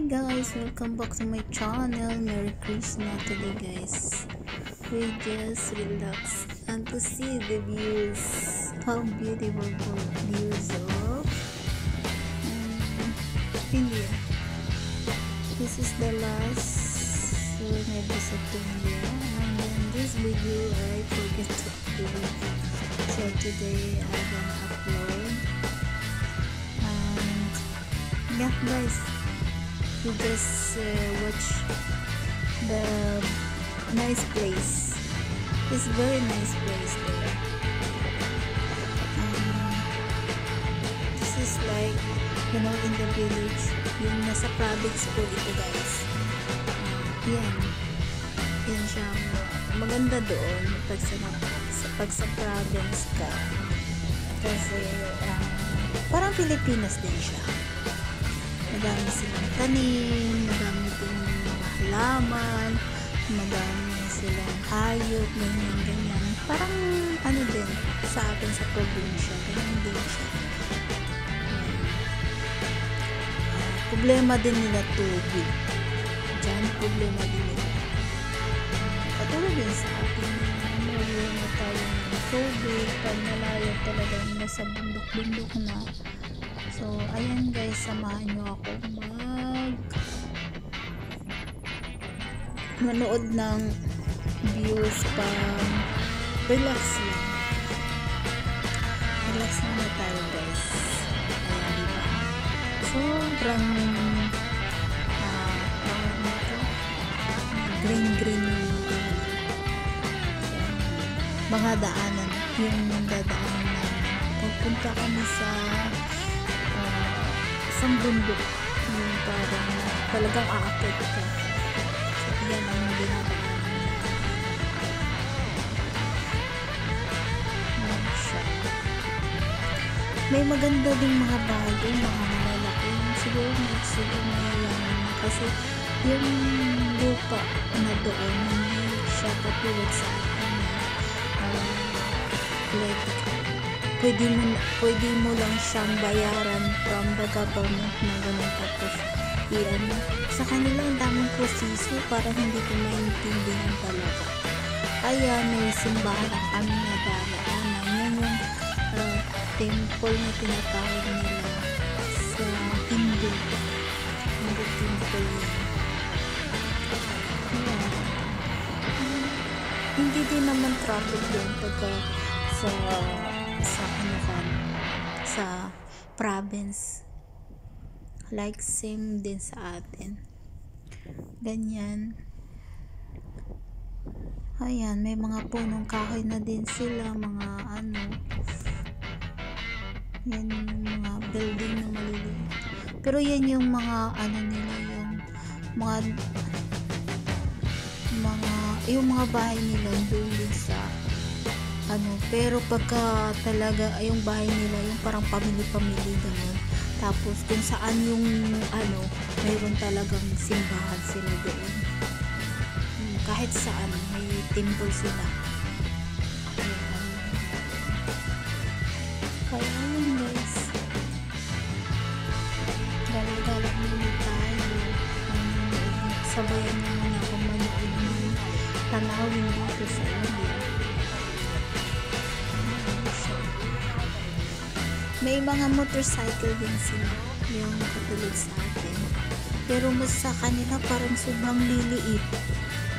guys, welcome back to my channel. Merry Christmas today guys. We just relax and to see the views. How beautiful views of India. This is the last when I visit to India, and then this video I forget to upload. So today I'm gonna upload. And yeah guys, we just watch the nice place. It's very nice place there. This is like, you know, in the village, yung nasa province po ito guys. Yan siya. Maganda doon pag sa province ka, kasi parang Pilipinas din siya. Madami silang tanim, madami din halaman, madami silang hayop, ganyan. Parang ano din sa atin sa probinsya, ganyan din siya. Problema din nila tubig. Diyan, problema din nila. Katulad din sa atin, mayroon na tayo ng tubig, pag nalayo talagang nasa bundok-bundok na. So, ayan guys, samahan nyo ako manood ng views pang relax lang. Relax lang na tayo guys. Ayan, diba? Sobrang green mga daanan, yung dadaanan na pagpunta kami sa isang bundok, yung parang talagang aakit ka. So yan ang dinadaanan siya. May maganda ding mga bahay, mga malalaki, siguro mayayaman na, kasi yung lupa na doon hindi siya katulad sa atin, like pwede mo lang siyang bayaran from the government na gano'n, tapos sa kanila ang daming proseso, parang hindi ko maintindihan talaga. Kaya may simbahan ang kami na dadaanan. Yan yung temple na tinatawag nila sa Hindu temple yan. Hindi din naman traffic doon pagka sa province, like same din sa atin, ganyan. Ayan, may mga punong kahoy na din sila, mga ano, yan yung mga building na maliliit, pero yan yung mga ano nila, yung mga bahay nila doon din sa ano, pero pagka talaga yung bahay nila yung parang pamili-pamili gano'n, tapos kung saan yung ano, mayroon talagang simbahan sila doon, kahit saan may temple sila. Kaya yun guys, galak-galak muna tayo, sabayan nyo muna kung manood ng tanawin dito sa India. May mga motorcycle din sila, yung katulad sa atin, pero mas sa kanila parang sobrang liliit,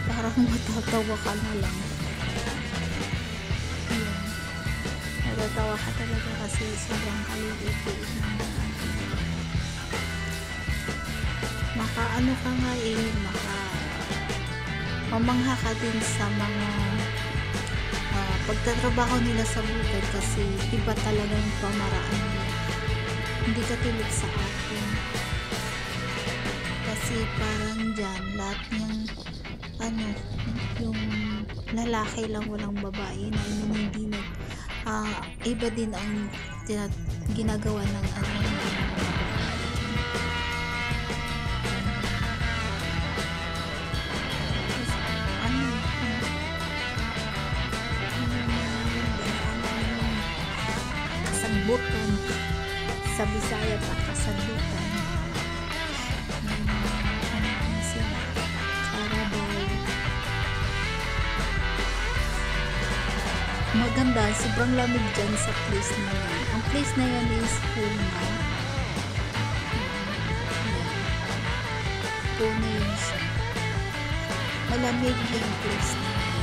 parang matatawa ka na lang. Ayan, matatawa ka talaga kasi sobrang kaliliit makaano ka nga mamangha ka din sa mga pagtatrabaho nila sa bukid, kasi iba talaga yung pamaraan nila, hindi katulad sa atin. Kasi parang dyan lahat ng ano, yung lalaki lang, walang babae, na hindi iba din ang ginagawa ng ano, kasabutan sa Bisaya pa, kasabutan. maganda, sobrang lamig dyan sa place na yan. Ang place na yan is Puna. Puna yun siya. Malamig yung place na yan.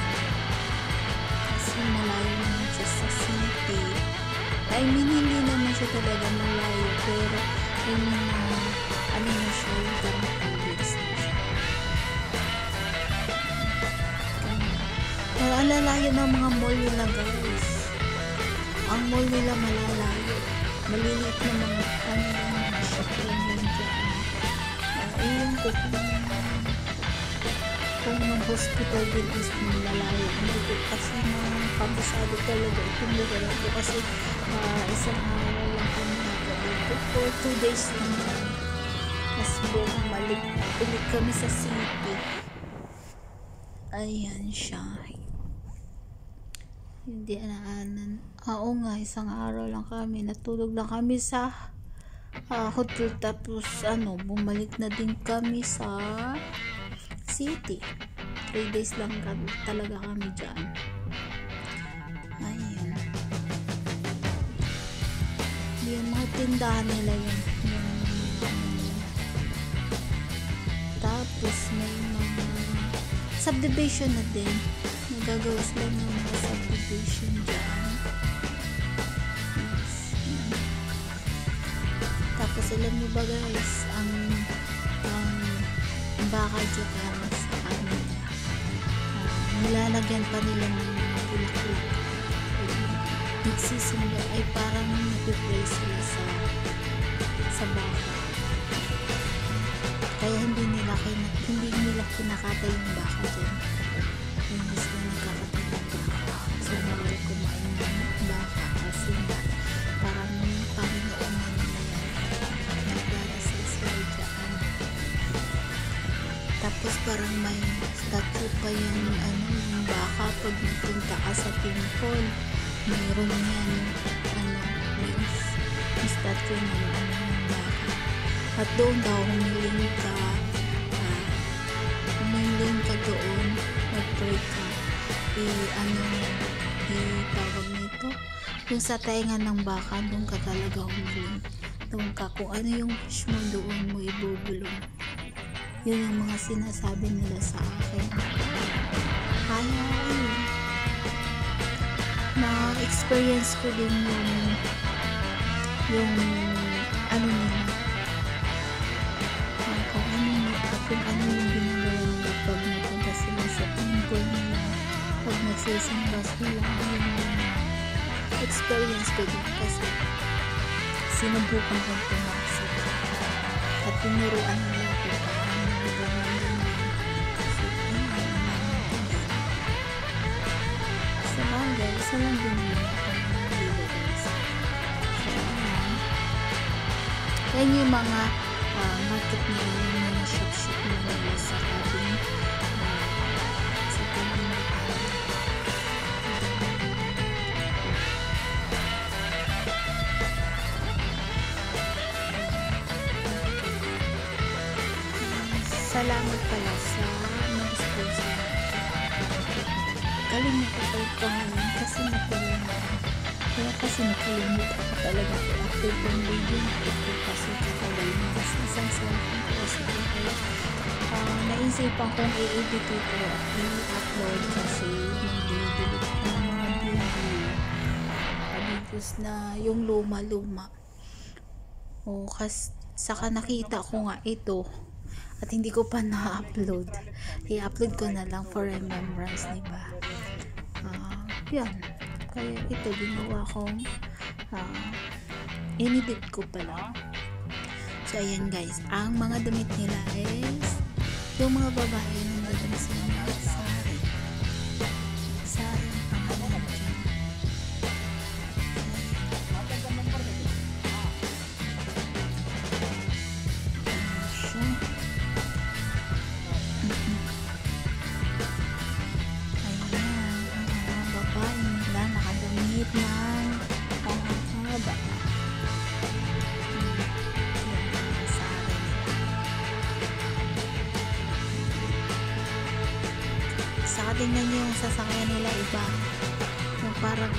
Kasi malayo naman siya sa city. I mean, hindi naman siya talaga malayo, pero I mean, ano na siya, yung parang publics na siya. Ang lalayo ng mga mall nila, guys. Ang mall nila malalayo. Maliliit na mga shop lang yun dyan. Ayun ko kung ng hospital din is malalayo. Hindi ko kasi kabisado talaga itong lugar ko kasi isang araw lang kami nagawin. For 2 days lang. Mas buong ulit kami sa city. Ayan siya. Hindi anaanan. Oo nga, isang araw lang kami. Natulog lang kami sa hotel. Tapos bumalik na din kami sa city. 3 days lang talaga kami dyan. Ayan. Yung mga tindahan nila yun. Tapos may mga subdivision na din. Nagagawa sila ng mga subdivision dyan. Yes. Tapos alam nyo ba guys, ang baka dyan sa kanila, nilalagyan pa nila ng mga bulaklak. Nagsisimba ay parang nagpipray sila sa baka. Kaya hindi nila kinakatay yung baka dyan. Hindi sila nagkakatay ng baka. So nawal kumain ng baka kasi parang Panginoon na nila yan. Nagdarasal sila dyan. Tapos parang may statue pa yung baka pag napunta ka sa temple. Mayroon yan may statue ng baka. At doon daw humiling ka doon, mag-pray ka, tawag nito, yung sa tainga ng baka, doon ka talaga humiling. Doon ka, kung ano yung wish mo, doon mo ibubulong. Yun yung mga sinasabi nila sa akin. Kaya na-experience ko din yung nila. Kung ano yung ginagawa nila pag napunta sila sa temple nila, pag nagsisimba sila, experience ko din kasi sinubukan kong pumasok at tinuruan nila ko paano nagagawa nila kasi sa bagay, isa lang din nila yan yung mga market nila, yung mga shop nila sa tabing salamat pala sa mag-sponsor. Galing ko pa ito ngayon kasi nakalimutan ko talaga after kong video na ito kasi katagal na kasi isang cellphone ko kasi kaya naisipan kong i-edit ito at i-upload kasi nag-delete ko ng mga videos na yung luma-luma kasi saka nakita ko nga ito at hindi ko pa na-upload. I-upload ko na lang for remembrance, diba? Yan. Kaya ito ginawa kong inedit ko pa lang. So ayan guys, ang mga damit nila is yung mga babae nang dadami sila ng sari. Sari ang pangalan dyan. Saka tingnan nyo yung sasakyan nila iba. Yung parang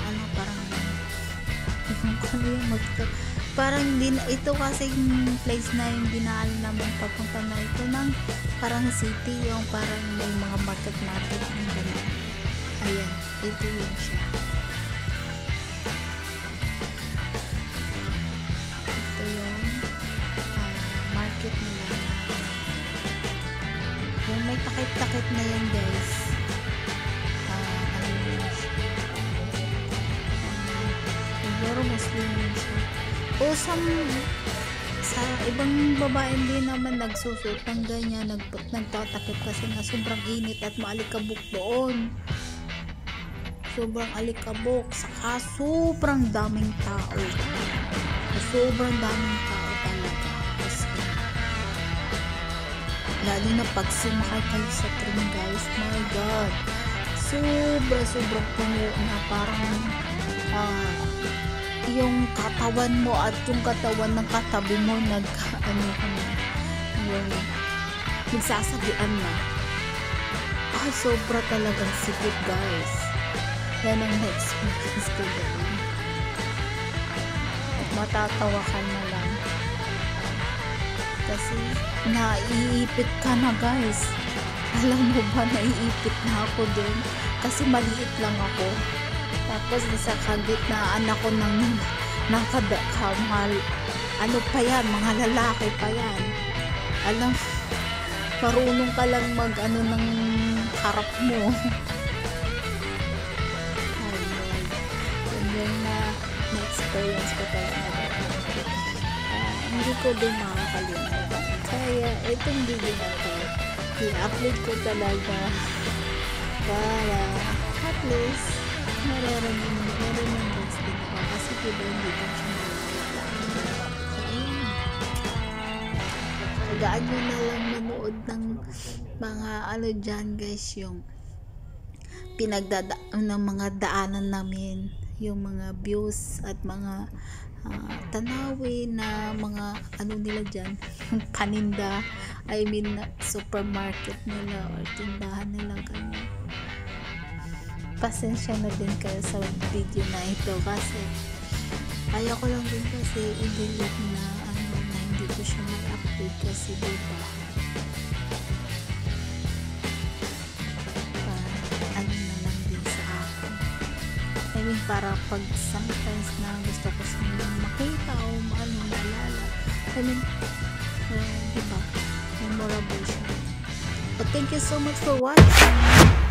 parang din ito kasi yung place na yung dinaanan namin papunta na ito ng parang city, yung parang may mga market yung ganun. Ayan, ito yun siya. Ito yung market nila. Yung may takip-takip na yan guys. Pero Muslim yun siya. O sa ibang babae din naman nagsusot ng ganyan, nagtatakip kasi na sobrang init at maalikabok doon. Sobrang alikabok, saka sobrang daming tao. Sobrang daming tao talaga. Kasi, lalo na pag sumakay kayo sa train guys, my god, sobrang puno na parang yung katawan mo at yung katawan ng katabi mo yung nagsasabian na. Sobra talagang sigit guys. Yan ang na-experience ko doon. At matatawa ka na lang. Kasi naiipit ka na guys. Alam mo ba, naiipit na ako doon. Kasi maliit lang ako. Tapos nasa kagitnaan ako ng ano pa yan, mga lalaki pa yan. Alam, marunong ka lang mag ng harap mo. Ganyan na-experience ko talaga. Hindi ko din makakalimutan. Kaya itong video na ito, i-upload ko talaga para at least meron guys din ako kasi diba hindi ko siya nakikita. So tagaan nyo na lang manood ng mga dyan guys, yung pinagdadaan ng mga daanan namin, yung mga views at mga tanawin na mga nila dyan, yung paninda, supermarket nila or tindahan nila ganyan. Pasensya na din kayo sa video na ito kasi ayaw ko lang din kasi i-delete na hindi ko siya mag-upload kasi diba na lang din sa akin. Para pag sometimes na gusto ko sa makita o maalala, diba memorable siya. But thank you so much for watching.